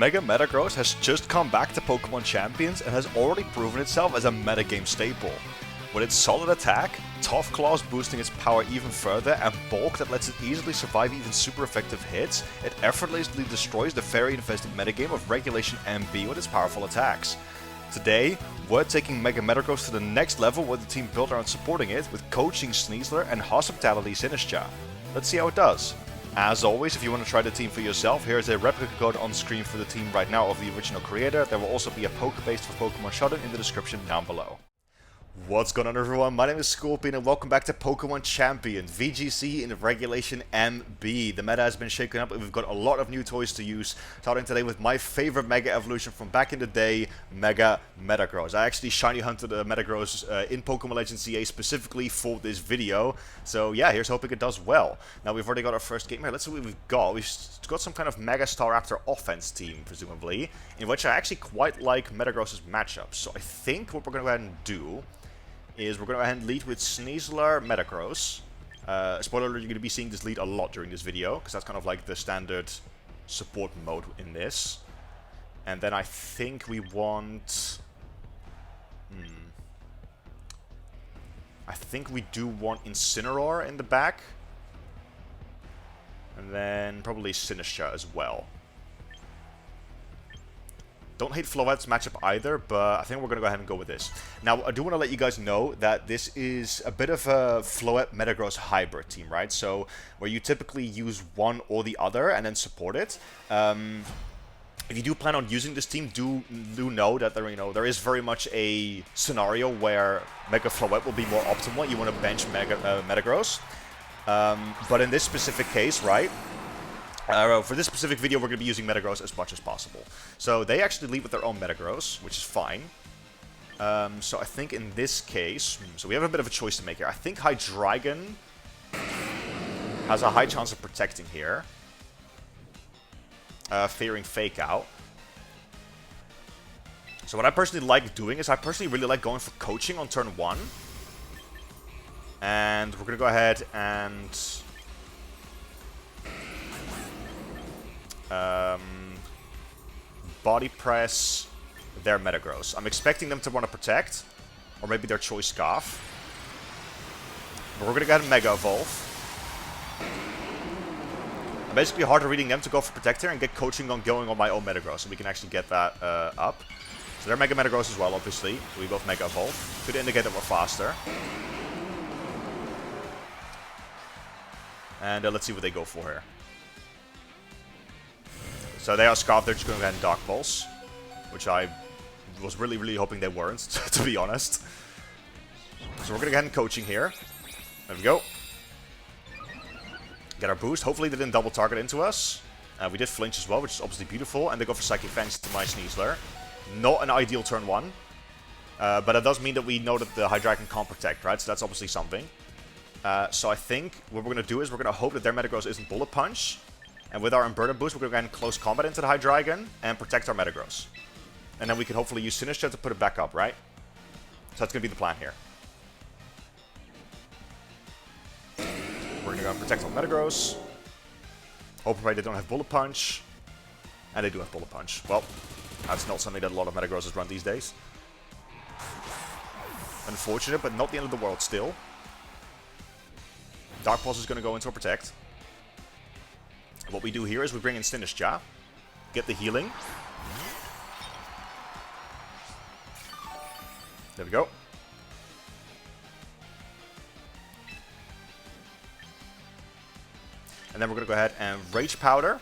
Mega Metagross has just come back to Pokémon Champions and has already proven itself as a metagame staple. With its solid attack, Tough Claws boosting its power even further, and Bulk that lets it easily survive even super effective hits, it effortlessly destroys the very infested metagame of Regulation MB with its powerful attacks. Today, we're taking Mega Metagross to the next level with the team built around supporting it with coaching Sneasler and hospitality Sinistcha. Let's see how it does. As always, if you want to try the team for yourself, here is a replica code on screen for the team right now of the original creator. There will also be a Pokepaste for Pokemon Champions in the description down below. What's going on, everyone? My name is Scovillain and welcome back to Pokémon Champions, VGC in Regulation MB. The meta has been shaken up and we've got a lot of new toys to use, starting today with my favorite Mega Evolution from back in the day, Mega Metagross. I actually shiny hunted a Metagross in Pokémon Legends CA specifically for this video, so yeah, here's hoping it does well. Now we've already got our first game here. Let's see what we've got. We've got some kind of Mega Staraptor offense team, presumably, in which I actually quite like Metagross's matchups. So I think what we're going to go ahead and do is we're going to go ahead and lead with Sneasler Metagross. Spoiler alert, you're going to be seeing this lead a lot during this video, because that's kind of like the standard support mode in this. And then I think we want... I think we do want Incineroar in the back. And then probably Sinistcha as well. Don't hate Floette's matchup either, but I think we're going to go ahead and go with this. Now, I do want to let you guys know that this is a bit of a Floette Metagross hybrid team, right? So, where you typically use one or the other and then support it. If you do plan on using this team, do know that there is very much a scenario where Mega Floette will be more optimal. You want to bench Metagross. But in this specific case, right? For this specific video, we're going to be using Metagross as much as possible. So they actually lead with their own Metagross, which is fine. So I think in this case, so we have a bit of a choice to make here. I think Hydreigon has a high chance of protecting here. Fearing Fake Out. So what I personally like doing is I personally really like going for coaching on turn 1. And we're going to go ahead and... body press their Metagross. I'm expecting them to want to protect, or maybe their choice Scarf. But we're gonna go ahead and Mega Evolve. I'm basically harder reading them to go for protect here and get coaching on going on my own Metagross, so we can actually get that up. So they're Mega Metagross as well, obviously. So we both Mega Evolve. Could indicate that we're faster. And let's see what they go for here. So they are Scarf, they're just going to go ahead and Dark Pulse, which I was really hoping they weren't, to be honest. So we're going to go ahead and coaching here. There we go. Get our boost. Hopefully they didn't double target into us. We did flinch as well, which is obviously beautiful. And they go for Psychic Fence to my Sneasler. Not an ideal turn 1. But it does mean that we know that the Hydreigon can't protect, right? So that's obviously something. So I think what we're going to do is we're going to hope that their Metagross isn't Bullet Punch. And with our Unburden boost, we're going to go ahead and close combat into the Hydreigon and protect our Metagross. And then we can hopefully use Sinistcha to put it back up, right? So that's going to be the plan here. We're going to go and protect our Metagross. Hopefully they don't have Bullet Punch. And they do have Bullet Punch. Well, that's not something that a lot of Metagrosses run these days. Unfortunate, but not the end of the world still. Dark Pulse is going to go into a protect. What we do here is we bring in Sinistcha, get the healing. There we go. And then we're going to go ahead and Rage Powder,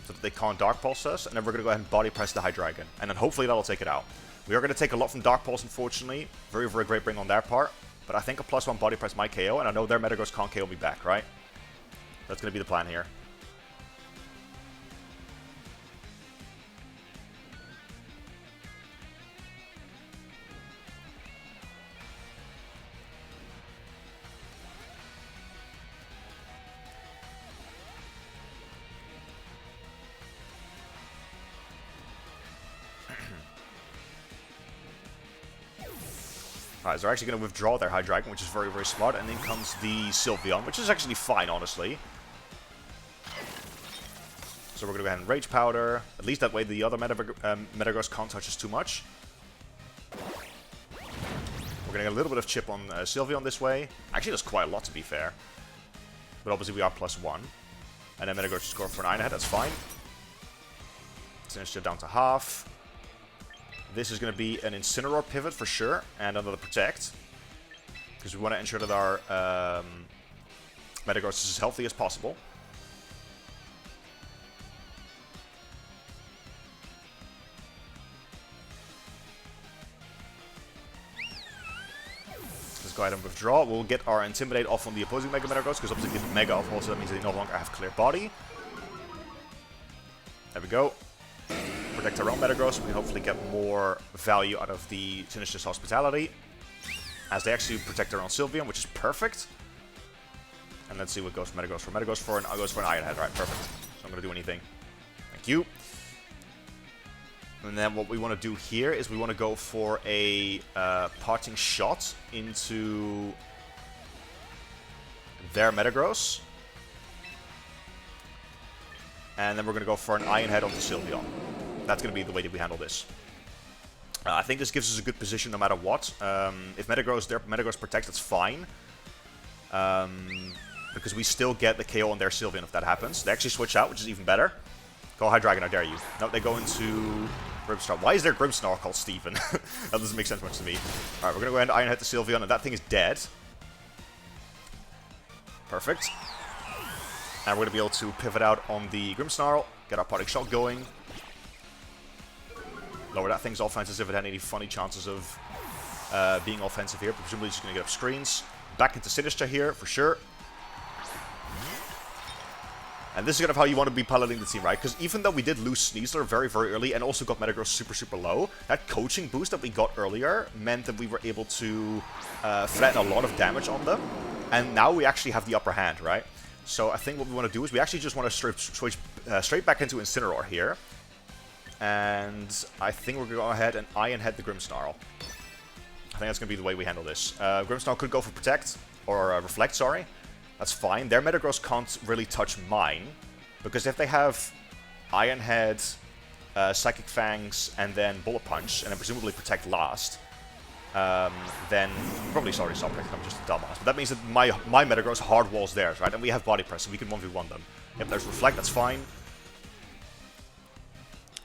so that they can't Dark Pulse us. And then we're going to go ahead and Body Press the Hydreigon. And then hopefully that'll take it out. We are going to take a lot from Dark Pulse, unfortunately. Very great bring on their part. But I think a +1 Body Press might KO, and I know their Metagross can't KO me back, right? That's going to be the plan here. Alright, so they're actually going to withdraw their Hydreigon, which is very smart, and then comes the Sylveon, which is actually fine, honestly. So we're going to go ahead and Rage Powder. At least that way the other Metagross can't touch us too much. We're getting a little bit of chip on Sylveon this way. Actually, that's quite a lot to be fair. But obviously we are +1. And then Metagross just score for an Iron Head, that's fine. Sinistcha down to half. This is going to be an Incineroar pivot for sure, and another Protect. Because we want to ensure that our Metagross is as healthy as possible. Let's go ahead and withdraw. We'll get our Intimidate off on the opposing Mega Metagross, because obviously with Mega off also that means they no longer have clear body. There we go. Protect our own Metagross, we can hopefully get more value out of the Sinistcha's Hospitality. As they actually protect their own Sylveon, which is perfect. And let's see what goes for Metagross. Metagross goes for an Iron Head, right, perfect. So I'm going to do anything. Thank you. And then what we want to do here is we want to go for a Parting Shot into their Metagross. And then we're going to go for an Iron Head onto Sylveon. That's going to be the way that we handle this. I think this gives us a good position no matter what. If their Metagross protects, that's fine. Because we still get the KO on their Sylveon if that happens. They actually switch out, which is even better. Go Hydreigon, I dare you. No, they go into Grimmsnarl. Why is there Grimmsnarl called Steven? That doesn't make sense much to me. Alright, we're going to go ahead and Iron Head to Sylveon, and that thing is dead. Perfect. And we're going to be able to pivot out on the Grimmsnarl, get our Parting Shot going. Lower that thing's offense as if it had any funny chances of being offensive here. But presumably just going to get up screens. Back into Sinistcha here, for sure. And this is kind of how you want to be piloting the team, right? Because even though we did lose Sneasler very, very early and also got Metagross super, super low, that coaching boost that we got earlier meant that we were able to threaten a lot of damage on them. And now we actually have the upper hand, right? So I think what we want to do is we actually just want to switch straight back into Incineroar here. And I think we're going to go ahead and Iron Head the Grimmsnarl. I think that's going to be the way we handle this. Grimmsnarl could go for Protect, or Reflect, sorry. That's fine. Their Metagross can't really touch mine, because if they have Iron Head, Psychic Fangs, and then Bullet Punch, and then presumably Protect last, then... Probably, sorry, stop protecting, I'm just a dumbass. But that means that my Metagross hard walls theirs, right? And we have Body Press, so we can 1v1 them. If there's Reflect, that's fine.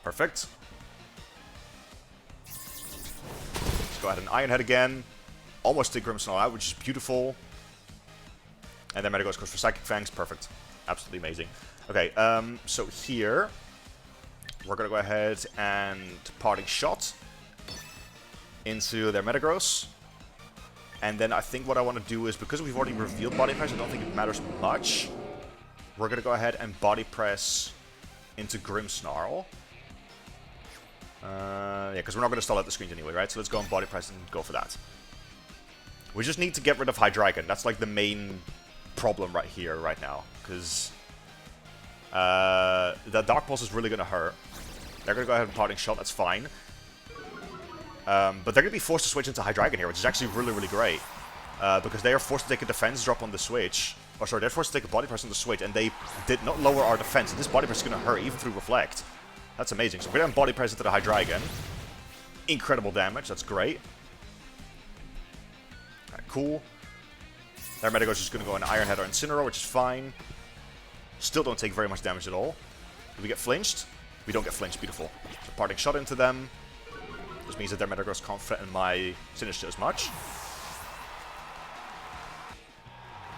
Perfect. Let's go ahead and Iron Head again. Almost take Grimmsnarl out, which is beautiful. And then Metagross goes for Psychic Fangs. Perfect. Absolutely amazing. Okay, so here, we're going to go ahead and Parting Shot into their Metagross. And then I think what I want to do is, because we've already revealed Body Press, I don't think it matters much. We're going to go ahead and Body Press into Grimmsnarl. Yeah, because we're not going to stall out the screens anyway, right? So let's go and Body Press and go for that. We just need to get rid of Hydreigon. That's like the main problem right here, right now. Because the Dark Pulse is really going to hurt. They're going to go ahead and Parting Shot, that's fine. But they're going to be forced to switch into Hydreigon here, which is actually really, really great. Because they are forced to take a defense drop on the switch. Or sorry, they're forced to take a Body Press on the switch, and they did not lower our defense. And this Body Press is going to hurt, even through Reflect. That's amazing. So we're going to Body Press into the Hydreigon. Incredible damage, that's great. Alright, cool. Their Metagross is just going to go on Iron Head or Incineroar, which is fine. Still don't take very much damage at all. Do we get flinched? We don't get flinched, beautiful. So Parting Shot into them. This means that their Metagross can't threaten my Sinistcha as much.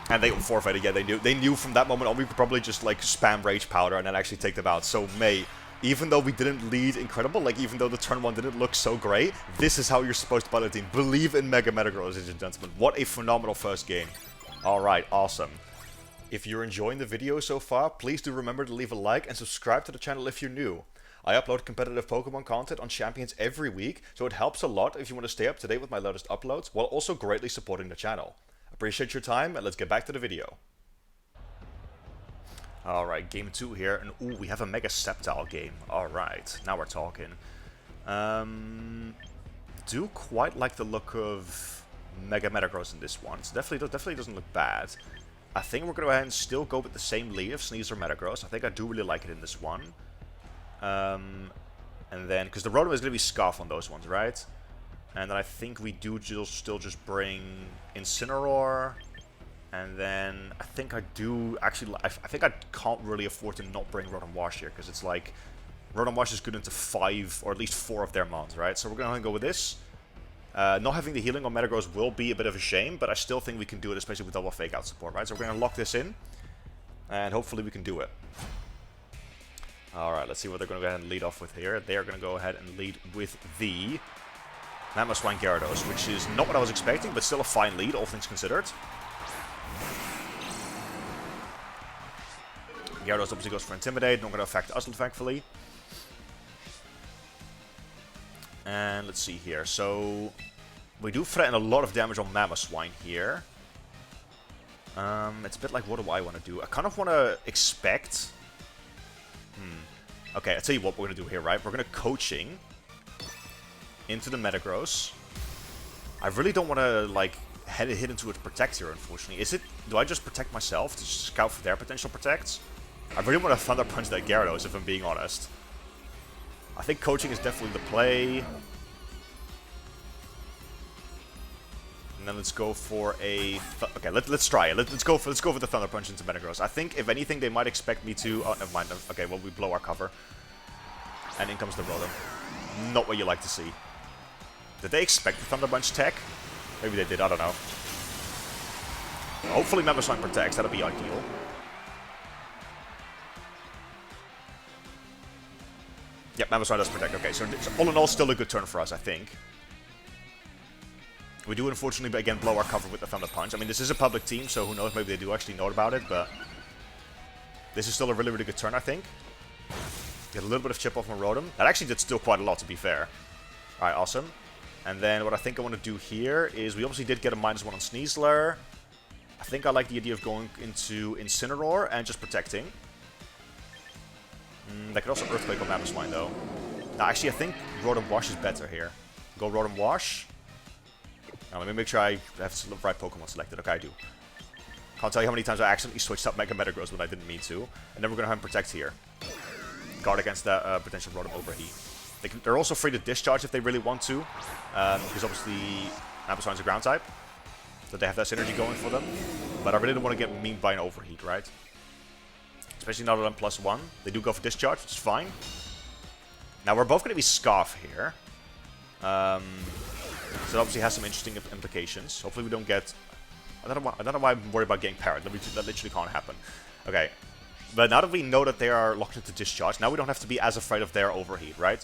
And they forfeited, yeah, they knew from that moment on we could probably just like spam Rage Powder and then actually take them out. So mate, even though we didn't lead incredible, like even though the turn 1 didn't look so great, this is how you're supposed to pilot a team. Believe in Mega Metagross, ladies and gentlemen. What a phenomenal first game. Alright, awesome. If you're enjoying the video so far, please do remember to leave a like and subscribe to the channel if you're new. I upload competitive Pokemon content on Champions every week, so it helps a lot if you want to stay up to date with my latest uploads, while also greatly supporting the channel. Appreciate your time, and let's get back to the video. Alright, game 2 here, and ooh, we have a Mega Sceptile game. Alright, now we're talking. Do quite like the look of Mega Metagross in this one. It definitely doesn't look bad. I think we're going to go ahead and still go with the same lead of Sneasler Metagross. I think I do really like it in this one. And then, because the Rotom is going to be Scoff on those ones, right? And then I think we do still just bring Incineroar. And then I think I do actually, I think I can't really afford to not bring Rotom Wash here, because it's like Rotom Wash is good into 5 or at least 4 of their mons, right? So we're going to go with this. Not having the healing on Metagross will be a bit of a shame, but I still think we can do it, especially with double fake out support, right? So we're going to lock this in, and hopefully we can do it. Alright, let's see what they're going to go ahead and lead off with here. They're going to go ahead and lead with the Mamoswine Gyarados, which is not what I was expecting, but still a fine lead, all things considered. Gyarados obviously goes for Intimidate, not going to affect us, thankfully. And let's see here. So we do threaten a lot of damage on Mamoswine here. It's a bit like, what do I want to do? I kind of want to expect. Okay, I'll tell you what we're going to do here, right? We're going to Coaching into the Metagross. I really don't want to, like, hit into its Protect here, unfortunately. Do I just protect myself to scout for their potential protects? I really want to Thunder Punch that Gyarados, if I'm being honest. I think Coaching is definitely the play. And then let's go for a... Okay, let's try it. Let's go for the Thunder Punch into Metagross. I think, if anything, they might expect me to... Oh, never mind. Okay, well, we blow our cover. And in comes the Rotom. Not what you like to see. Did they expect the Thunder Punch tech? Maybe they did, I don't know. Hopefully Mamoswine protects, that'll be ideal. Yep, Mamoswine does protect. Okay, so all in all, still a good turn for us, I think. We do, unfortunately, again, blow our cover with the Thunder Punch. I mean, this is a public team, so who knows, maybe they do actually know about it, but... This is still a really, really good turn, I think. Get a little bit of chip off on Rotom. That actually did still quite a lot, to be fair. Alright, awesome. And then what I think I want to do here is, we obviously did get a -1 on Sneasler. I think I like the idea of going into Incineroar and just protecting. They could also Earthquake on Mamoswine, though. Now, actually, I think Rotom Wash is better here. Go Rotom Wash. Now, let me make sure I have the right Pokemon selected. Okay, I do. Can't tell you how many times I accidentally switched up Mega Metagross when I didn't mean to. And then we're going to have him Protect here. Guard against that potential Rotom Overheat. They're also free to Discharge if they really want to. Because obviously, Mamoswine's a Ground type. So they have that synergy going for them. But I really don't want to get memed by an Overheat, right? Especially now that I'm +1. They do go for Discharge, which is fine. Now, we're both going to be Scarf here. So it obviously has some interesting implications. Hopefully we don't get... I don't know why I'm worried about getting parried. That literally can't happen. Okay. But now that we know that they are locked into Discharge, now we don't have to be as afraid of their Overheat, right?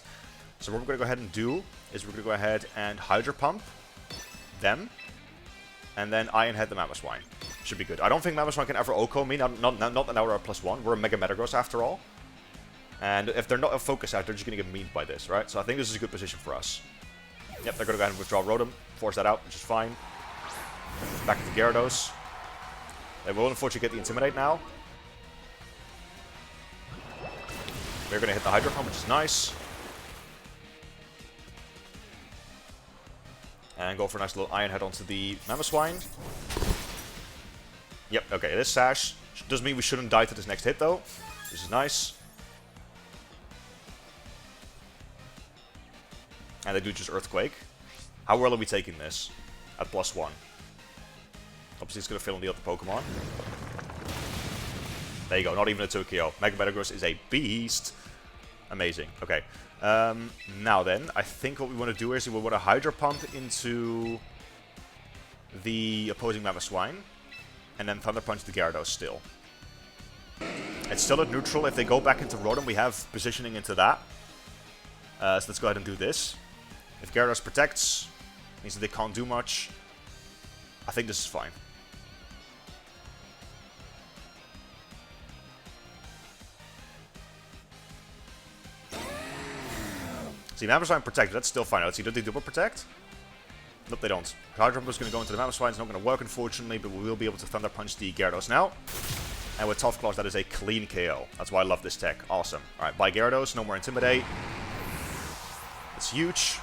So what we're going to go ahead and do is we're going to go ahead and Hydro Pump them. And then Iron Head the Mamoswine. Should be good. I don't think Mamoswine can ever OHKO me. Not that now we're at +1. We're a Mega Metagross after all. And if they're not a Focus out, they're just going to get memed by this, right? So I think this is a good position for us. Yep, they're going to go ahead and withdraw Rotom. Force that out, which is fine. Back into Gyarados. They will unfortunately get the Intimidate now. They're going to hit the Hydro Pump, which is nice. And go for a nice little Iron Head onto the Mamoswine. Yep, okay, this Sash does mean we shouldn't die to this next hit, though. This is nice. And they do just Earthquake. How well are we taking this? At +1. Obviously, it's going to fill in the other Pokemon. There you go, not even a 2KO. Mega Metagross is a beast. Amazing. Okay. Now then, I think what we want to do is we want to Hydro Pump into the opposing Mamoswine. And then Thunder Punch the Gyarados still. It's still at neutral. If they go back into Rotom, we have positioning into that. So let's go ahead and do this. If Gyarados protects, means that they can't do much. I think this is fine. See, Mamoswine protected, that's still fine. Let's see, do they double protect? Nope, they don't. Hydro Pump is going to go into the Mamoswine. It's not going to work, unfortunately, but we will be able to Thunder Punch the Gyarados now. And with Tough Claws, that is a clean KO. That's why I love this tech. Awesome. Alright, bye Gyarados. No more Intimidate. It's huge.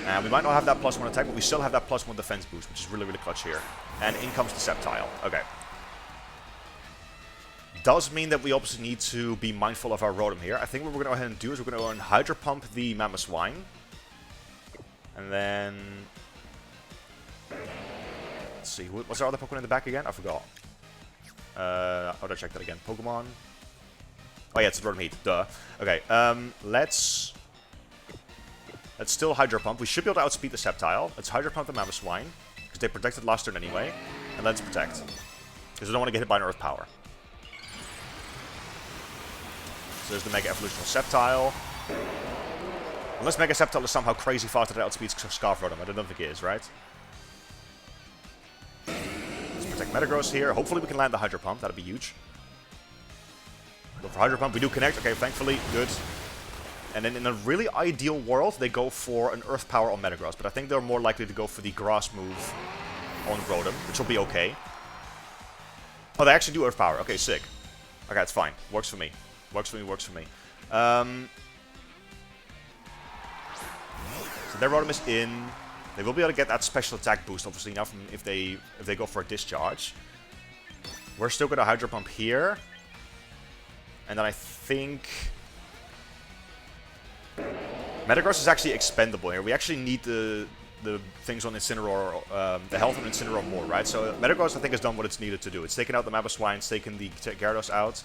And we might not have that +1 attack, but we still have that +1 defense boost, which is really, really clutch here. And in comes the Sceptile. Okay. does mean that we obviously need to be mindful of our Rotom here. I think what we're going to go ahead and do is we're going to go and Hydro Pump the Mamoswine. And then... let's see, what's our other Pokemon in the back again? I forgot. I'll check that again. Pokemon... oh yeah, it's Rotom Heat, duh. Okay, let's still Hydro Pump. We should be able to outspeed the Sceptile. Let's Hydro Pump the Mamoswine, because they protected last turn anyway. And let's protect. Because we don't want to get hit by an Earth Power. So there's the Mega Evolutional Sceptile. Unless Mega Sceptile is somehow crazy fast that it outspeeds Scarf Rotom. I don't think it is, right? Let's protect Metagross here. Hopefully we can land the Hydro Pump. That'd be huge. Go for Hydro Pump. We do connect. Okay, thankfully. Good. And then in a really ideal world, they go for an Earth Power on Metagross. But I think they're more likely to go for the Grass move on Rotom, which will be okay. Oh, they actually do Earth Power. Okay, sick. Okay, that's fine. Works for me. Works for me, works for me. So their Rotom is in. They will be able to get that special attack boost, obviously, now from if they go for a Discharge. We're still going to Hydro Pump here. And then I think... Metagross is actually expendable here. We actually need the things on Incineroar, the health on Incineroar more, right? So Metagross, I think, has done what it's needed to do. It's taken out the Mamoswine, it's taken the Gyarados out.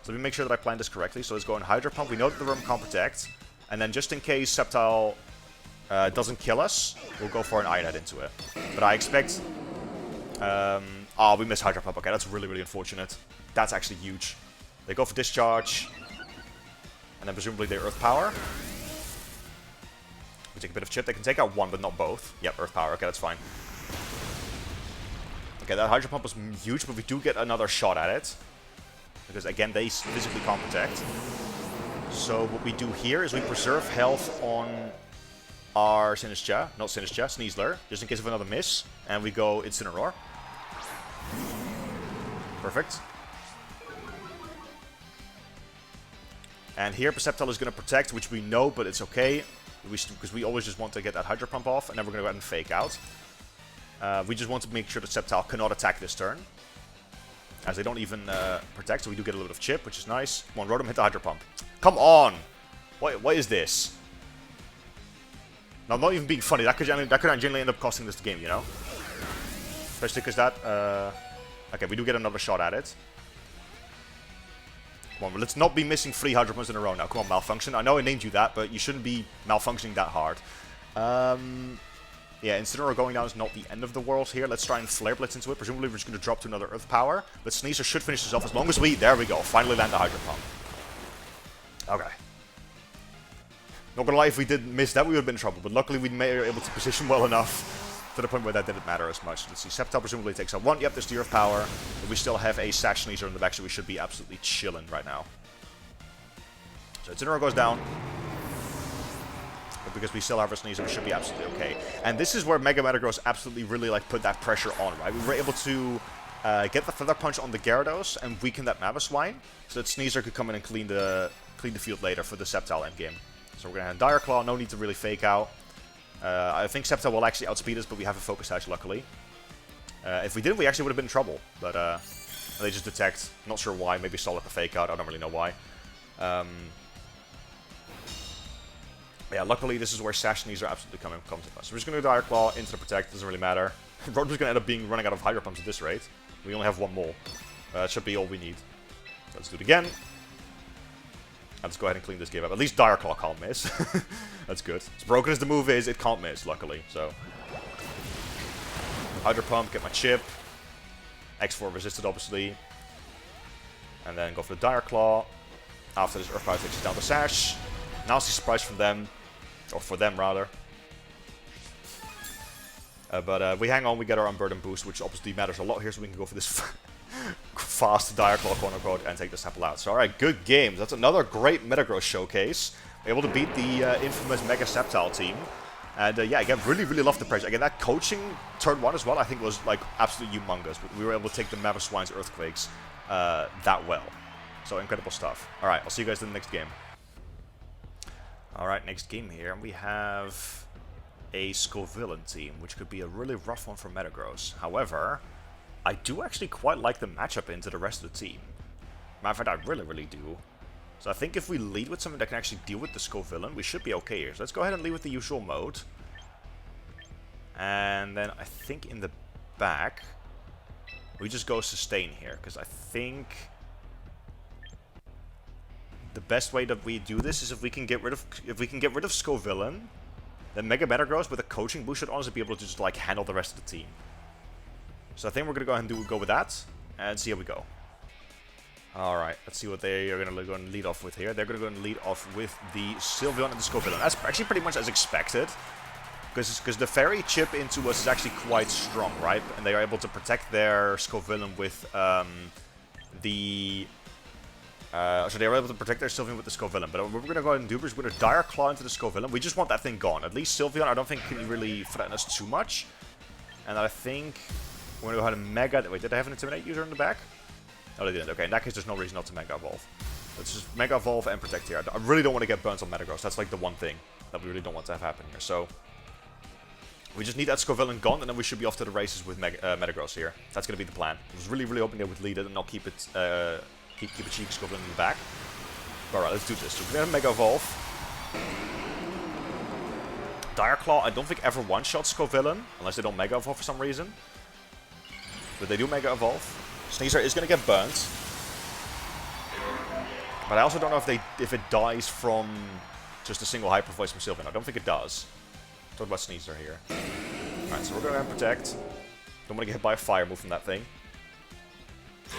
So let me make sure that I planned this correctly. So let's go in Hydro Pump. We know that the Rotom can't protect. And then just in case Sceptile doesn't kill us, we'll go for an Iodide into it. But I expect... oh, we missed Hydro Pump. Okay, that's really, really unfortunate. That's actually huge. They go for Discharge. And then presumably they Earth Power. We take a bit of chip. They can take out one, but not both. Yep, Earth Power. Okay, that's fine. Okay, that Hydro Pump was huge, but we do get another shot at it. Because, again, they physically can't protect. So what we do here is we preserve health on our Sinistcha. Not Sinistcha, Sneasler. Just in case of another miss. And we go Incineroar. Perfect. And here Sceptile is going to protect, which we know, but it's okay. Because we always just want to get that Hydro Pump off. And then we're going to go ahead and fake out. We just want to make sure that Sceptile cannot attack this turn. As they don't even protect, so we do get a little bit of chip, which is nice. Come on, Rotom, hit the Hydro Pump. Come on! What is this? No, I'm not even being funny. That could genuinely end up costing this the game, you know? Especially because that... okay, we do get another shot at it. Come on, let's not be missing 3 Hydro Pumps in a row now. Come on, Malfunction. I know I named you that, but you shouldn't be malfunctioning that hard. Yeah, Incineroar going down is not the end of the world here. Let's try and Flare Blitz into it. Presumably we're just going to drop to another Earth Power. But Sneasler should finish this off as long as we... there we go. Finally land the Hydro Pump. Okay. Not gonna lie, if we did miss that, we would have been in trouble. But luckily we were able to position well enough to the point where that didn't matter as much. Let's see, Sceptile presumably takes out 1. Yep, there's the Earth Power. But we still have a Sash Sneasler in the back, so we should be absolutely chilling right now. So Incineroar goes down. But because we still have our Sneasler, we should be absolutely okay. And this is where Mega Metagross absolutely really put that pressure on, right? We were able to get the Feather Punch on the Gyarados and weaken that Mamoswine, so that Sneasler could come in and clean the field later for the Sceptile endgame. So we're going to have Dire Claw, no need to really fake out. I think Sceptile will actually outspeed us, but we have a Focus Sash, luckily. If we didn't, we actually would have been in trouble. But they just detect, not sure why, maybe Solid the fake out, I don't really know why. Yeah, luckily this is where Sash Sneasler absolutely comes with us. So we're just going to Dire Claw into the Protect, doesn't really matter. Rotom's going to end up running out of Hydro Pumps at this rate. We only have 1 more. That should be all we need. Let's do it again. Let's go ahead and clean this game up. At least Dire Claw can't miss. That's good. As broken as the move is, it can't miss, luckily. So Hydro Pump, get my chip. X4 resisted, obviously. And then go for the Dire Claw. After this Earth Power takes down the Sash. Nasty surprise from them. Or for them, rather. But we hang on, we get our Unburden boost, which obviously matters a lot here, so we can go for this fast Dire Claw, quote-unquote, and take the sample out. So, alright, good games. That's another great Metagross showcase. Able to beat the infamous Mega Sceptile team. And yeah, again, really, really love the pressure. Again, that coaching turn 1 as well, I think was like absolutely humongous. We were able to take the Mamoswine's Earthquakes that well. So, incredible stuff. Alright, I'll see you guys in the next game. Alright, next game here. We have a Scovillain team, which could be a really rough one for Metagross. However, I do actually quite like the matchup into the rest of the team. Matter of fact, I really do. So I think if we lead with something that can actually deal with the Scovillain, we should be okay here. So let's go ahead and lead with the usual mode. And then I think in the back, we just go sustain here. Because I think the best way that we do this is if we can get rid of Scovillain, then Mega Metagross with a coaching boost should honestly be able to just like handle the rest of the team. So I think we're gonna go ahead and go with that and see how we go. Alright, let's see what they are going to go and lead off with here. They're going to go and lead off with the Sylveon and the Scovillain. That's actually pretty much as expected. Because the Fairy chip into us is actually quite strong, right? And they are able to protect their Scovillain with so they are able to protect their Sylveon with the Scovillain. But what we're going to go ahead and do is we're going to Dire Claw into the Scovillain. We just want that thing gone. At least Sylveon I don't think can really threaten us too much. And I think we're going to go ahead and Mega... Wait, did I have an Intimidate user in the back? No, they didn't. Okay, in that case, there's no reason not to Mega Evolve. Let's just Mega Evolve and Protect here. I really don't want to get burnt on Metagross. That's like the one thing that we really don't want to have happen here. So, we just need that Scovillain gone, and then we should be off to the races with Metagross here. That's going to be the plan. I was really hoping they would lead it and not keep it keep a cheeky Scovillain in the back. Alright, let's do this. So we're going to Mega Evolve. Dire Claw, I don't think ever one-shots Scovillain, unless they don't Mega Evolve for some reason. But they do Mega Evolve. Sneasler is going to get burnt. But I also don't know if it dies from just a single Hyper Voice from Sylveon. I don't think it does. Talk about Sneasler here. Alright, so we're going to protect. Don't want to get hit by a fire move from that thing.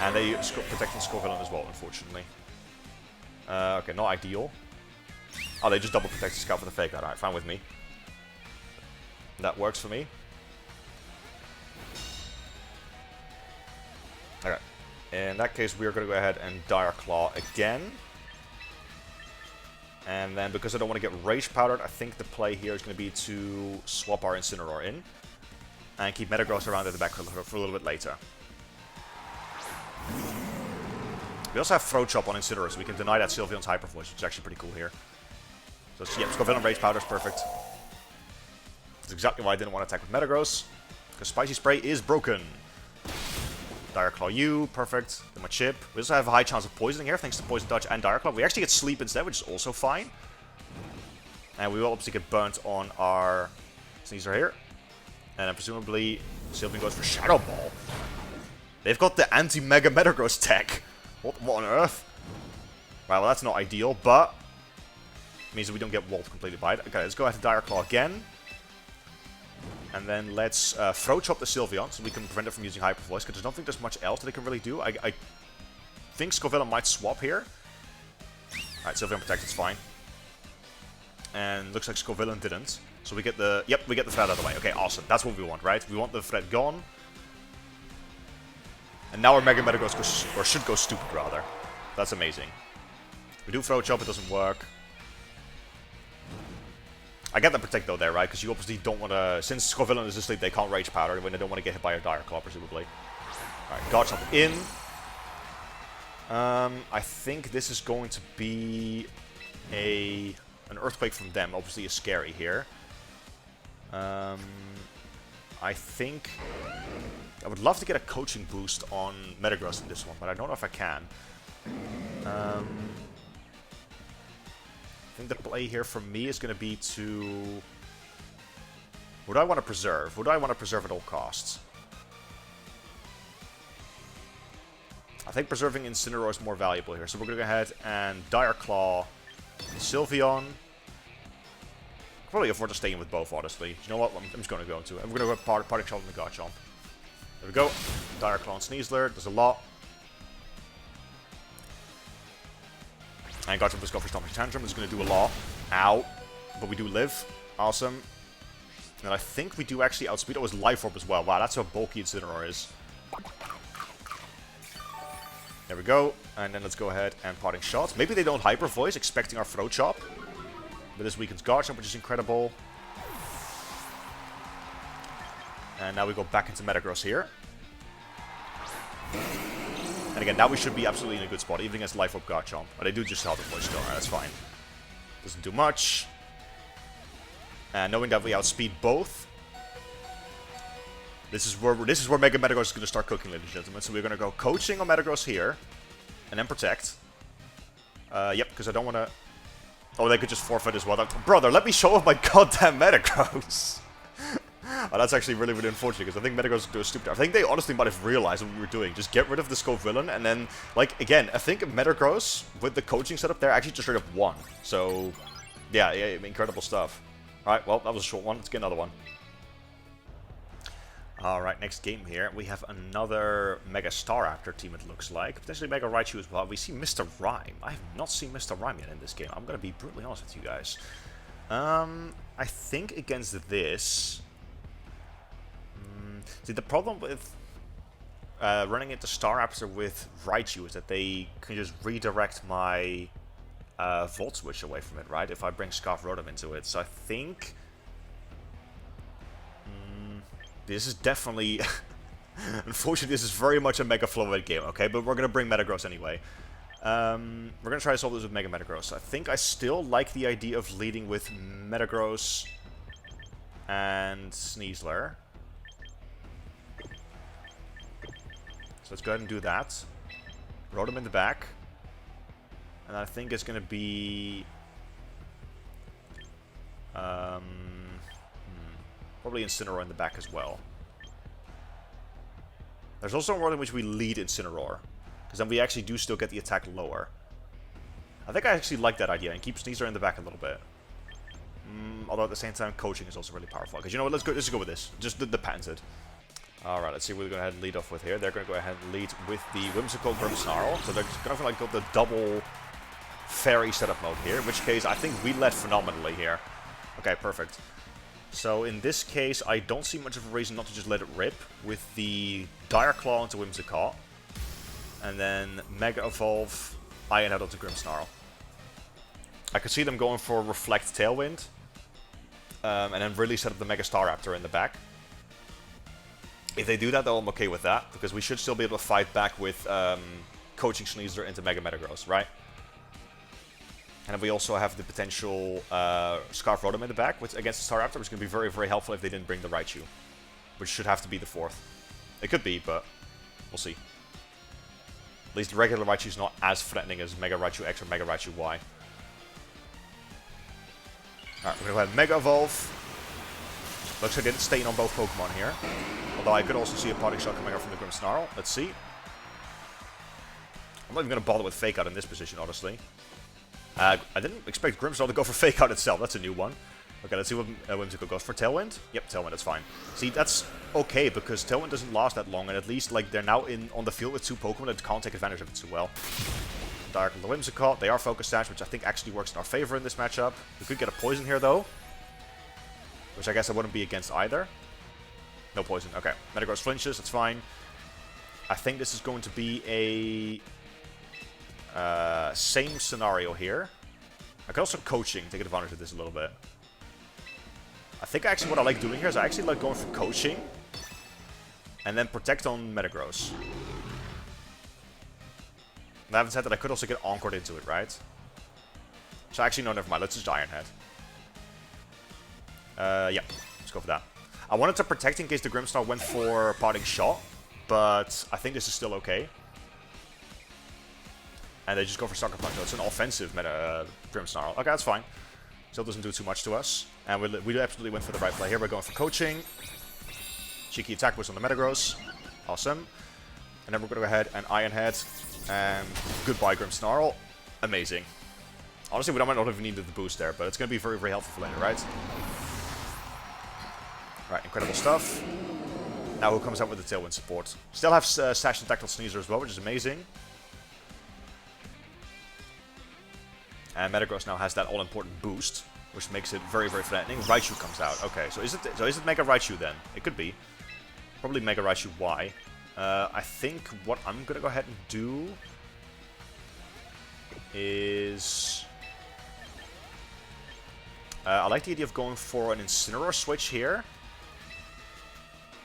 And they protect the Scovillain as well, unfortunately. Okay, not ideal. Oh, they just double protect the Scout for the fake out. Alright, fine with me. That works for me. Okay. In that case, we are going to go ahead and Dire Claw again. And then, because I don't want to get Rage Powdered, I think the play here is going to be to swap our Incineroar in. And keep Metagross around at the back for a little bit later. We also have Throat Chop on Incineroar, so we can deny that Sylveon's Hyper Voice, which is actually pretty cool here. So, yeah, Scovillain Rage Powder is perfect. That's exactly why I didn't want to attack with Metagross. Because Spicy Spray is broken. Dire Claw you, perfect. Then my chip. We also have a high chance of poisoning here, thanks to Poison Dodge and Dire Claw. We actually get Sleep instead, which is also fine. And we will obviously get burnt on our Sneasler here. And then presumably, Sylveon goes for Shadow Ball. They've got the anti-Mega Metagross tech. What on earth? Right, well that's not ideal, but it means that we don't get walled completely by it. Okay, let's go ahead to Dire Claw again. And then let's Throat Chop the Sylveon, so we can prevent it from using Hyper Voice, because I don't think there's much else that it can really do. I think Scovillain might swap here. Alright, Sylveon Protect, it's fine. And looks like Scovillain didn't. So we get the... Yep, we get the threat out of the way. Okay, awesome. That's what we want, right? We want the threat gone. And now our Mega Metagross goes, or should go stupid, rather. That's amazing. We do Throat Chop, it doesn't work. I get the Protect though there, right? Because you obviously don't want to... Since Scovillain is asleep, they can't Rage Powder when they don't want to get hit by a Dire Claw, presumably. Alright, Garchomp in. I think this is going to be an Earthquake from them. Obviously is scary here. I think... I would love to get a Coaching boost on Metagross in this one, but I don't know if I can. I think the play here for me is going to be to... What do I want to preserve? What do I want to preserve at all costs? I think preserving Incineroar is more valuable here. So we're going to go ahead and Dire Claw Sylveon. Probably afford to stay in with both, honestly. You know what? I'm just going to go into it. We're going to go Parting Shot on the Garchomp. There we go. Dire Claw and Sneasler. Does a lot. And Garchomp just go for Stomping Tantrum. It's going to do a lot. Ow. But we do live. Awesome. And I think we do actually outspeed. Oh, it's Life Orb as well. Wow, that's how bulky Incineroar is. There we go. And then let's go ahead and Parting Shots. Maybe they don't Hyper Voice, expecting our Throat Chop. But this weakens Garchomp, which is incredible. And now we go back into Metagross here. And again, now we should be absolutely in a good spot, even against Life Orb Garchomp. But they do just Hyper Voice still. Alright, that's fine. Doesn't do much. And knowing that we outspeed both, this is where Mega Metagross is going to start cooking, ladies and gentlemen. So we're going to go Coaching on Metagross here. and then protect. Yep, because I don't want to... Oh, they could just forfeit as well. Brother, let me show off my goddamn Metagross. Oh, that's actually really, really unfortunate, because I think Metagross would do a stupid... I think they honestly might have realized what we were doing. Just get rid of the Scovillain, and then, like, again, I think Metagross, with the coaching setup there, actually just straight up won. So, yeah, incredible stuff. Alright, well, that was a short one. Let's get another one. Alright, next game here. We have another Mega Staraptor team, it looks like. Potentially Mega Raichu as well. We see Mr. Rhyme. I have not seen Mr. Rhyme yet in this game. I'm going to be brutally honest with you guys. I think against this... See, the problem with running into Staraptor with Raichu is that they can just redirect my Volt Switch away from it, right? If I bring Scarf Rotom into it. So I think... this is definitely... Unfortunately, this is very much a Mega Floette game, okay? But we're going to bring Metagross anyway. We're going to try to solve this with Mega Metagross. I think I still like the idea of leading with Metagross and Sneasler. So let's go ahead and do that. Rotom in the back. And I think it's going to be... probably Incineroar in the back as well. There's also a world in which we lead Incineroar, because then we actually do still get the attack lower. I think I actually like that idea, and keep Sneasler in the back a little bit. Although at the same time, coaching is also really powerful. Because you know what, let's go with this. Just the patented. Alright, let's see what we're going to go ahead and lead off with here. They're going to go ahead and lead with the Whimsicott Grimmsnarl. So they're going to like go the double fairy setup mode here, in which case I think we led phenomenally here. Okay, perfect. So in this case, I don't see much of a reason not to just let it rip with the Dire Claw into Whimsicott. And then Mega Evolve, Iron Head onto Grimmsnarl. I could see them going for Reflect Tailwind. And then really set up the Mega Staraptor in the back. If they do that, though, I'm okay with that. Because we should still be able to fight back with coaching Sneasler into Mega Metagross, right? And then we also have the potential Scarf Rotom in the back against the Staraptor, which is going to be very, very helpful if they didn't bring the Raichu. Which should have to be the fourth. It could be, but we'll see. At least the regular Raichu is not as threatening as Mega Raichu X or Mega Raichu Y. Alright, we're going to go ahead and Mega Evolve. Looks like I didn't stay in on both Pokemon here. Although I could also see a Parting Shot coming out from the Grimmsnarl. Let's see. I'm not even going to bother with Fake Out in this position, honestly. I didn't expect Grimmsnarl to go for Fake Out itself. That's a new one. Okay, let's see what Whimsicott goes for. Tailwind? Yep, Tailwind, that's fine. See, that's okay, because Tailwind doesn't last that long, and at least, like, they're now on the field with two Pokemon that can't take advantage of it too well. Dark the Whimsicott. They are Focus Sash, which I think actually works in our favor in this matchup. We could get a Poison here, though. Which I guess I wouldn't be against either. No Poison. Okay. Metagross flinches. That's fine. I think this is going to be a... same scenario here. I could also coaching, take advantage of this a little bit. I think actually what I like doing here is I actually like going for coaching. And then protect on Metagross. I haven't said that I could also get Encored into it, right? So actually, no, never mind. Let's just Iron Head. Yeah, let's go for that. I wanted to protect in case the Grimmsnarl went for Parting Shot, but I think this is still okay. And they just go for Sucker Punch. So it's an offensive Grimmsnarl. Okay, that's fine. Still doesn't do too much to us. And we absolutely went for the right play here. We're going for coaching. Cheeky attack boost on the Metagross. Awesome. And then we're going to go ahead and Iron Head. And goodbye, Grimmsnarl. Amazing. Honestly, we might not have needed the boost there, but it's going to be very, very helpful for later, right? Right, incredible stuff. Now who comes out with the Tailwind support? Still have Sash and Tactile Sneasler as well, which is amazing. And Metagross now has that all-important boost, which makes it very, very threatening. Raichu comes out. Okay, so is it Mega Raichu then? It could be. Probably Mega Raichu Y. I think what I'm going to go ahead and do is... I like the idea of going for an Incineroar switch here.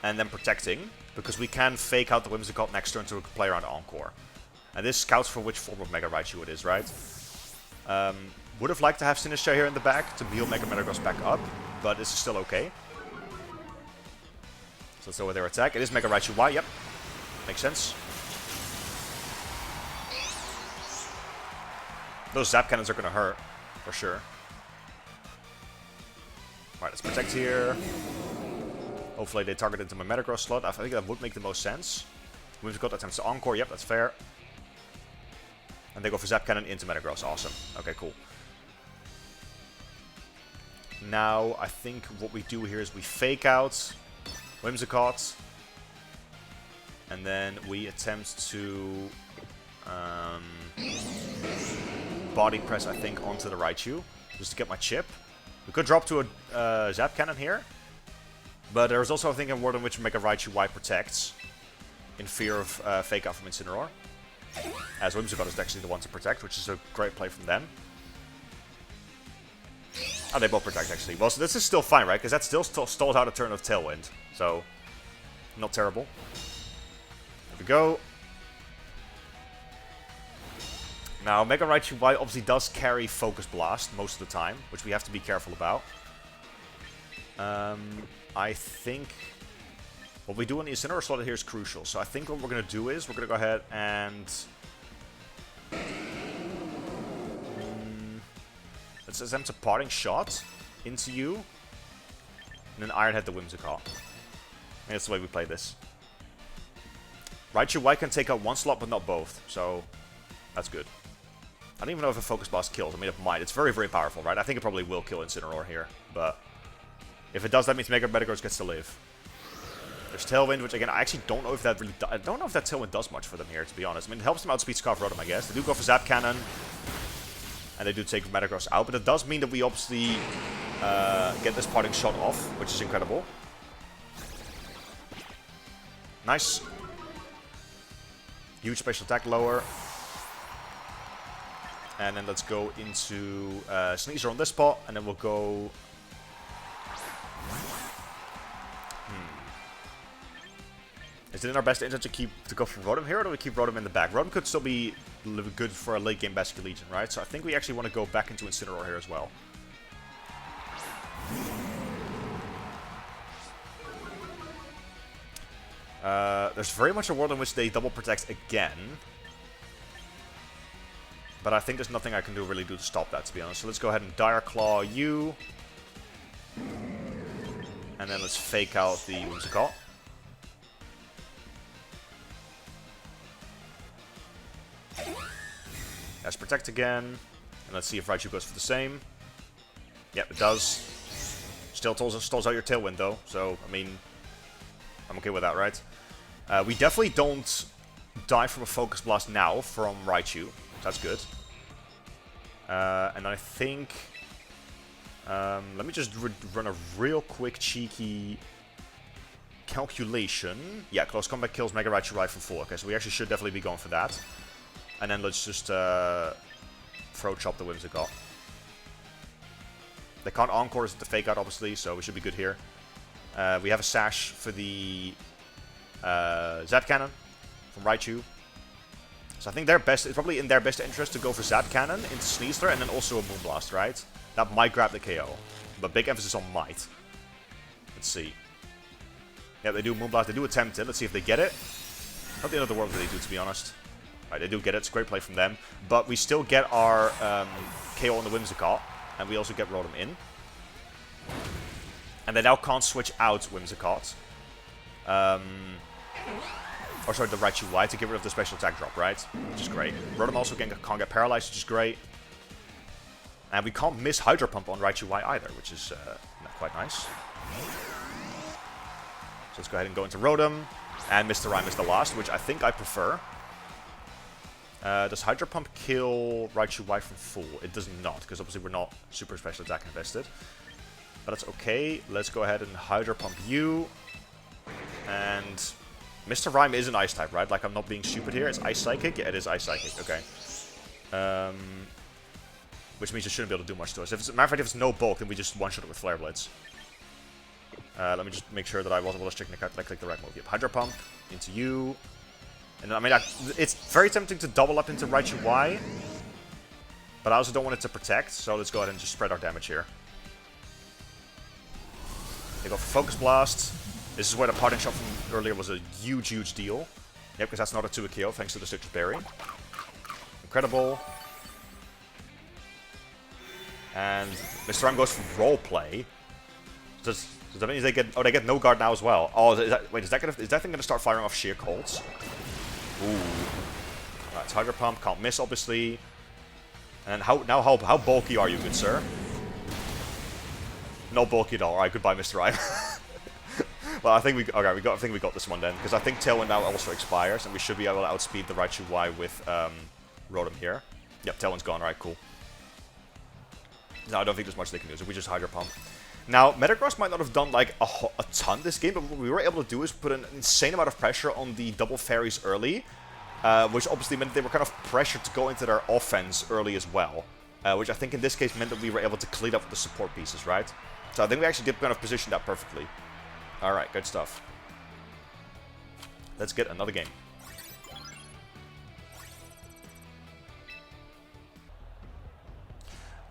And then protecting, because we can fake out the Whimsicott next turn to play around Encore. And this scouts for which form of Mega Raichu it is, right? Would have liked to have Sinistcha here in the back to heal Mega Metagross back up, but this is still okay. So let's go with their attack. It is Mega Raichu Y, yep. Makes sense. Those zap cannons are gonna hurt, for sure. Alright, let's protect here. Hopefully they target into my Metagross slot. I think that would make the most sense. We've got attempts to Encore, yep, that's fair. And they go for Zap Cannon into Metagross, awesome. Okay, cool. Now, I think what we do here is we fake out Whimsicott. And then we attempt to body press, I think, onto the Raichu. Just to get my chip. We could drop to a Zap Cannon here. But there's also, I think, a world in which Mega Raichu Y protects. In fear of fake out from Incineroar. As Whimsicott is actually the one to protect, which is a great play from them. Oh, they both protect, actually. Well, so this is still fine, right? Because that still stalls out a turn of Tailwind. So, not terrible. There we go. Now, Mega Raichu Y obviously does carry Focus Blast most of the time, which we have to be careful about. I think what we do on the Incineroar slot here is crucial. So I think what we're going to do is we're going to go ahead and let's attempt a Parting Shot into you, and then Iron Head the Whimsicott. And that's the way we play this. Raichu Y can take out one slot, but not both, so that's good. I don't even know if a Focus Blast kills. I mean, it might. It's very, very powerful, right? I think it probably will kill Incineroar here, but if it does, that means Mega Metagross gets to live. There's Tailwind, which again, I actually don't know if that really I don't know if that Tailwind does much for them here, to be honest. I mean, it helps them outspeed Scarf Rotom, I guess. They do go for Zap Cannon, and they do take Metagross out, but it does mean that we obviously get this Parting Shot off, which is incredible. Nice. Huge special attack lower. And then let's go into Sneasler on this spot, and then we'll go... Is it in our best interest to go for Rotom here, or do we keep Rotom in the back? Rotom could still be good for a late game Basket Legion, right? So I think we actually want to go back into Incineroar here as well. There's very much a world in which they double protect again. But I think there's nothing I can really do to stop that, to be honest. So let's go ahead and Dire Claw you. And then let's fake out the Whimsicott. Let's protect again. And let's see if Raichu goes for the same. Yep, it does. Still stalls out your Tailwind, though. So, I mean, I'm okay with that, right? We definitely don't die from a Focus Blast now from Raichu. That's good. And I think... let me just run a real quick, cheeky calculation. Yeah, Close Combat kills Mega Raichu right from full. Okay, so we actually should definitely be going for that. And then let's just throw chop the Whimsicott. They can't Encore the fake out, obviously, so we should be good here. We have a Sash for the Zap Cannon from Raichu. So I think it's probably in their best interest to go for Zap Cannon into Sneasler and then also a Moonblast, right? That might grab the KO. But big emphasis on might. Let's see. Yeah, they do Moonblast. They do attempt it. Let's see if they get it. Not the end of the world that they do, to be honest. Right, they do get it. It's a great play from them. But we still get our KO on the Whimsicott. And we also get Rotom in. And they now can't switch out Whimsicott. Or sorry, the Raichu Y to get rid of the special attack drop, right? Which is great. Rotom also can't get paralyzed, which is great. And we can't miss Hydro Pump on Raichu Y either, which is not quite nice. So let's go ahead and go into Rotom. And Mr. Rhyme is the last, which I think I prefer. Does Hydro Pump kill Raichu Y from full? It does not, because obviously we're not super special attack invested. But that's okay. Let's go ahead and Hydro Pump you. And Mr. Rhyme is an Ice type, right? Like, I'm not being stupid here. It's Ice Psychic? Yeah, it is Ice Psychic. Okay. Which means it shouldn't be able to do much to us. Matter of fact, if it's no bulk, then we just one-shot it with Flare Blitz. Let me just make sure that I wasn't able to click the right move. Yep, Hydro Pump into you. And I mean, it's very tempting to double up into Raichu Y. But I also don't want it to protect, so let's go ahead and just spread our damage here. They go for Focus Blast. This is where the Parting Shot from earlier was a huge, huge deal. Yep, because that's not a 2 KO thanks to the Citrus Berry. Incredible. And Mr. M goes for roleplay. Does that mean they get... Oh, they get no guard now as well. Oh, wait, is that thing gonna start firing off sheer colts? Ooh. Alright, Tiger Pump, can't miss, obviously. And how bulky are you, good sir? No bulky at all. Alright, goodbye, Mr. M. Well, I think we got this one then, because I think Tailwind now also expires, and we should be able to outspeed the Raichu Y with Rotom here. Yep, Tailwind's gone. Alright, cool. No, I don't think there's much they can do, so we just Hydro Pump. Now, Metagross might not have done like a ton this game, but what we were able to do is put an insane amount of pressure on the double fairies early, which obviously meant they were kind of pressured to go into their offense early as well, which I think in this case meant that we were able to clean up the support pieces, right? So I think we actually did kind of position that perfectly. Alright, good stuff. Let's get another game.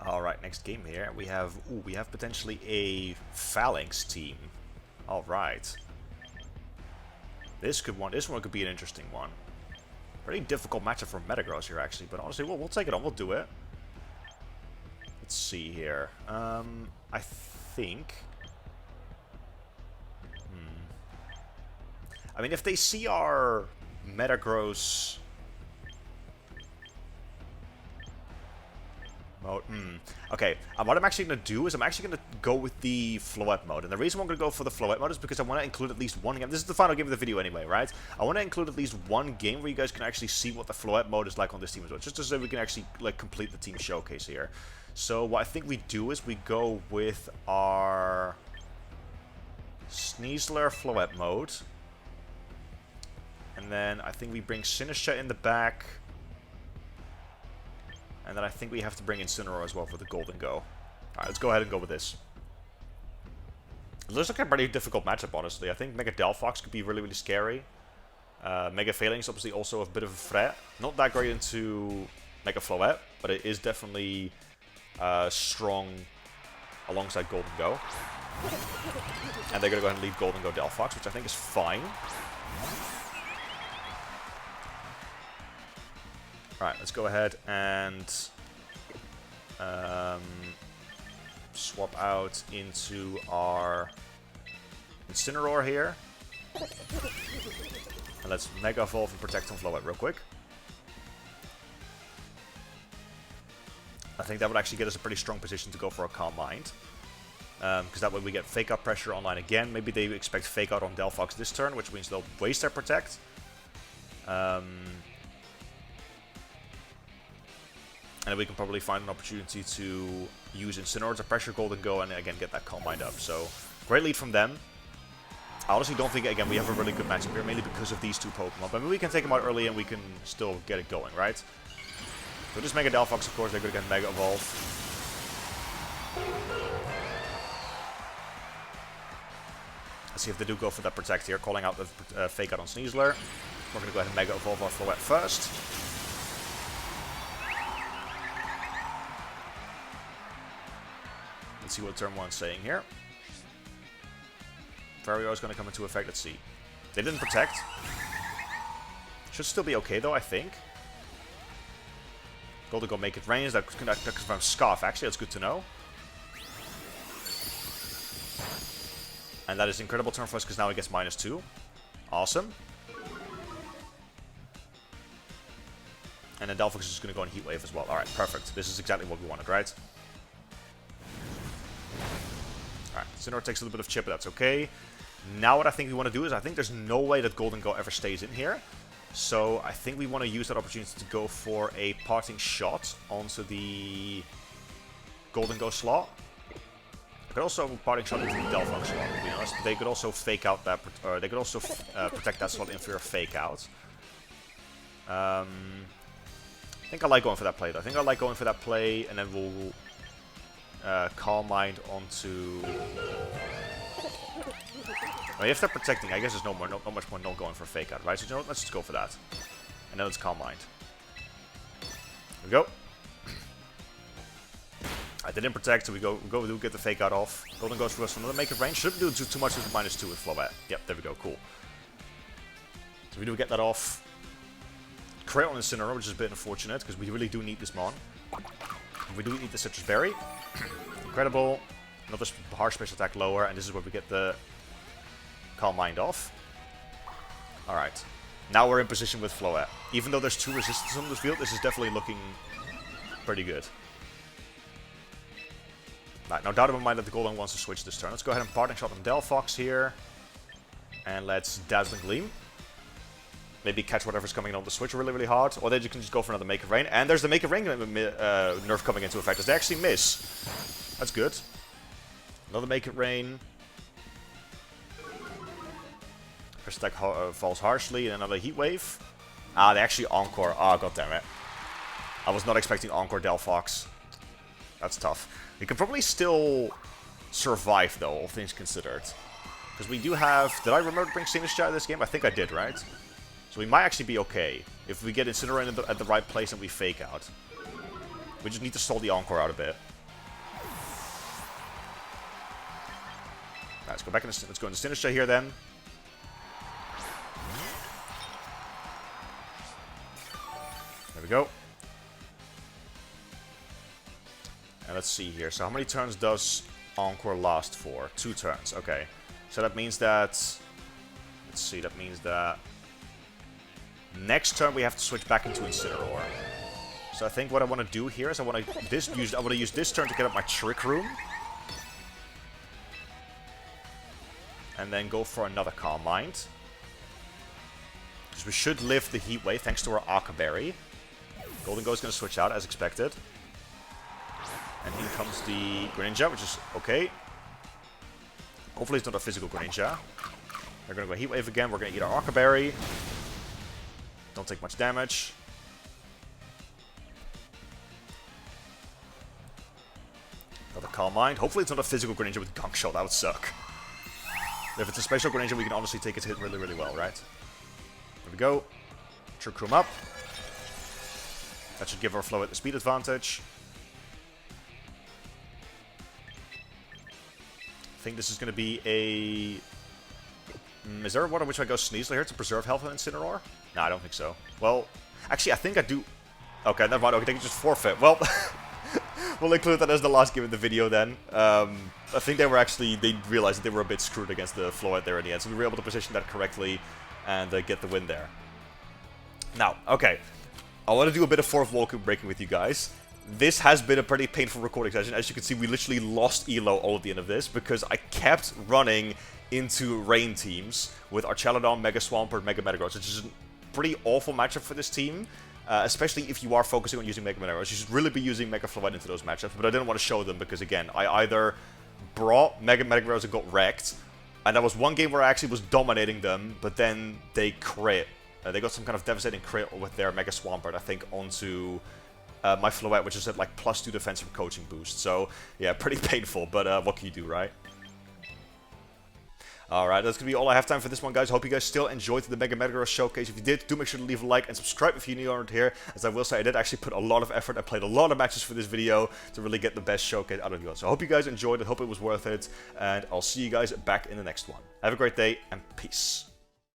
Alright, next game here. We have potentially a Phalanx team. Alright. This one could be an interesting one. Pretty difficult matchup for Metagross here actually, but honestly we'll take it on, we'll do it. Let's see here. I think I mean, if they see our Metagross mode, okay, what I'm actually going to do is I'm actually going to go with the Floette mode. And the reason I'm going to go for the Floette mode is because I want to include at least one game. This is the final game of the video anyway, right? I want to include at least one game where you guys can actually see what the Floette mode is like on this team as well. Just so we can actually like complete the team showcase here. So what I think we do is we go with our Sneasler Floette mode. And then I think we bring Sinistcha in the back. And then I think we have to bring in Incineroar as well for the Golden Go. Alright, let's go ahead and go with this. It looks like a pretty difficult matchup, honestly. I think Mega Delphox could be really, really scary. Mega Phalanx obviously also a bit of a threat. Not that great into Mega Floette, but it is definitely strong alongside Golden Go. And they're going to go ahead and leave Golden Go Delphox, which I think is fine. Alright, let's go ahead and swap out into our Incineroar here. And let's Mega Evolve and Protect on Floette real quick. I think that would actually get us a pretty strong position to go for a Calm Mind. Because that way we get Fake Out pressure online again. Maybe they expect Fake Out on Delphox this turn, which means they'll waste their Protect. And then we can probably find an opportunity to use Incineroar to pressure Golden Go and again get that Calm Mind up. So, great lead from them. I honestly don't think, again, we have a really good matchup here, mainly because of these two Pokemon. But maybe we can take them out early and we can still get it going, right? So this Mega Delphox, of course, they're going to get Mega Evolve. Let's see if they do go for that Protect here, calling out the Fake Out on Sneasler. We're going to go ahead and Mega Evolve our Floette first. Let's see what turn 1's saying here. Vario is going to come into effect. Let's see. They didn't Protect. Should still be okay, though, I think. Golden Go make it rain. That confirms Scarf, actually. That's good to know. And that is an incredible turn for us, because now he gets -2. Awesome. And then Delphox is just going to go on Heat Wave as well. Alright, perfect. This is exactly what we wanted, right? Alright, Incineroar takes a little bit of chip, but that's okay. Now what I think we want to do is, I think there's no way that Golden Go ever stays in here. So I think we want to use that opportunity to go for a Parting Shot onto the Golden Go slot. I could also Parting Shot into the Delphox slot, to be honest. They could also Fake Out that, or they could also protect that slot in for a Fake Out. I think I like going for that play, though. I think I like going for that play, and then we'll Calm Mind onto... I mean, if they're protecting, I guess there's not much point not going for a Fake Out, right? So you know what? Let's just go for that. And then let's Calm Mind. Here we go. I didn't protect, so we do get the Fake Out off. Golden goes for us for another Make It Rain. Shouldn't do too much with the -2 with Floette. Yep, there we go, cool. So we do get that off. Crit on Incineroar, which is a bit unfortunate, because we really do need this Mon. We do eat the Citrus Berry. Incredible. Another harsh special attack lower, and this is where we get the Calm Mind off. Alright. Now we're in position with Floette. Even though there's 2 resistances on this field, this is definitely looking pretty good. Right, no doubt in my mind that the Golden wants to switch this turn. Let's go ahead and Parting Shot on Delphox here. And let's Dazzling Gleam. Maybe catch whatever's coming in on the switch really, really hard. Or then you can just go for another Mega Rain. And there's the Mega Rain nerf coming into effect. As they actually miss. That's good. Another Mega Rain. First attack falls harshly. And another Heat Wave. Ah, they actually Encore. Ah, goddammit. I was not expecting Encore Delphox. That's tough. We can probably still survive, though, all things considered. Because we do have... Did I remember to bring Sinistcha in this game? I think I did, right? So we might actually be okay. If we get Incinerate at the right place and we fake out. We just need to stall the Encore out a bit. Right, let's go back into... Let's go into Sinistcha here, then. There we go. And let's see here. So how many turns does Encore last for? 2 turns. Okay. So that means that... Let's see. That means that... Next turn we have to switch back into Incineroar. So I think what I want to do here is I want to use this turn to get up my Trick Room. And then go for another Calm Mind. Because we should live the Heat Wave thanks to our Aqua Berry. Golden Go is going to switch out as expected. And in comes the Greninja, which is okay. Hopefully it's not a physical Greninja. We're going to go Heat Wave again. We're going to eat our Aqua Berry. Don't take much damage. Another Calm Mind. Hopefully it's not a physical Greninja with Gunk Shot. That would suck. If it's a special Greninja, we can honestly take its hit really, really well, right? There we go. Trick Room up. That should give our Floette the speed advantage. I think this is going to be a... is there a one in which I go Sneasler here to preserve health on Incineroar? No, I don't think so. Well, actually, I think I do... Okay, never mind. Okay, they can just forfeit. Well, we'll include that as the last game in the video then. I think they were actually... They realized that they were a bit screwed against the Floette there in the end. So we were able to position that correctly and get the win there. Now, okay. I want to do a bit of fourth wall breaking with you guys. This has been a pretty painful recording session. As you can see, we literally lost Elo all at the end of this because I kept running into Rain teams with Archelodon, Mega Swampert, Mega Metagross, which is a pretty awful matchup for this team, especially if you are focusing on using Mega Metagross. You should really be using Mega Floette into those matchups, but I didn't want to show them because, again, I either brought Mega Metagross and got wrecked, and that was one game where I actually was dominating them, but then they crit. They got some kind of devastating crit with their Mega Swampert, I think, onto... my Floette, which is at like +2 defense from coaching boost. So, yeah, pretty painful, but what can you do, right? Alright, that's going to be all I have time for this one, guys. Hope you guys still enjoyed the Mega Metagross showcase. If you did, do make sure to leave a like and subscribe if you're new around here. As I will say, I did actually put a lot of effort. I played a lot of matches for this video to really get the best showcase out of you all. So I hope you guys enjoyed it. Hope it was worth it. And I'll see you guys back in the next one. Have a great day, and peace.